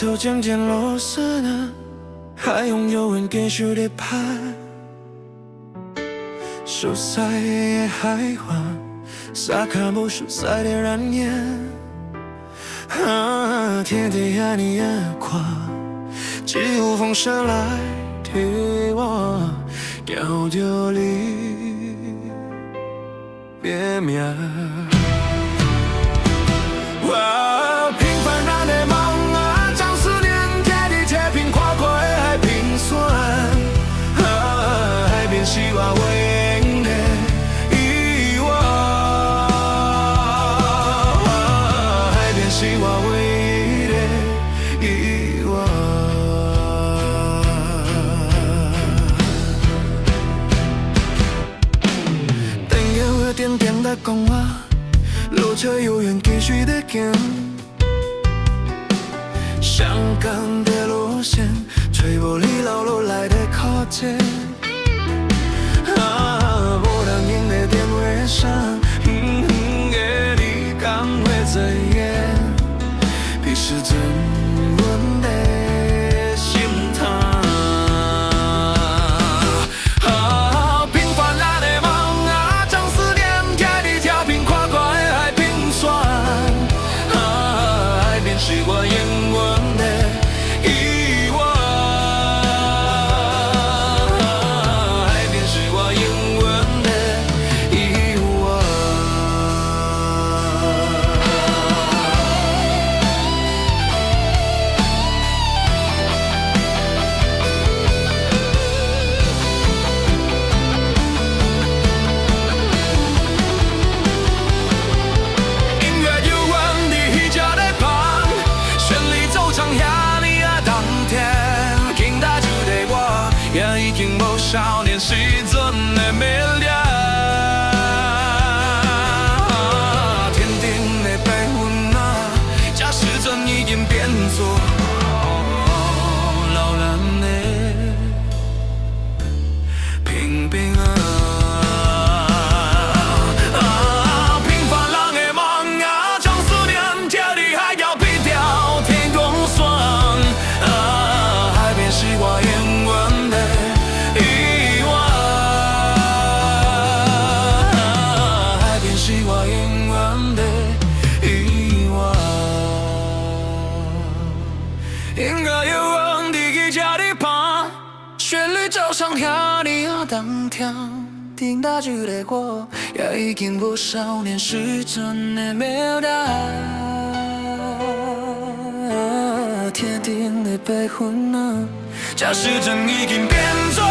头渐渐落色呢，还拥有人继续的盼。熟悉的海岸，洒下无熟悉的燃烟。天地爱你眼眶，只有风声来替我摇着离别名。平凡人的梦啊，将思念贴在铁平跨过的海平线，海边是我唯一的遗忘，海边是我唯一的遗忘。等夜有点点的讲话，路车永远继续的行。相同的路线，吹无你留落来的靠近。无人应的电话上，给你讲话怎样？彼时阵阮的心痛。平凡人的梦啊，将思念贴在调频跨过的海平线，海边是我永远。也已经无少年时阵的美丽，天顶的白云啊，这时阵已经变作老人的平平啊。平凡人的梦啊，将思念贴在海角比条天公线，海边是我永远的。应该有人伫去这里旁，旋律就像遐尼啊动听。听到这个歌，也已经无少年时阵的melody。天顶的白云啊，这时阵已经变作。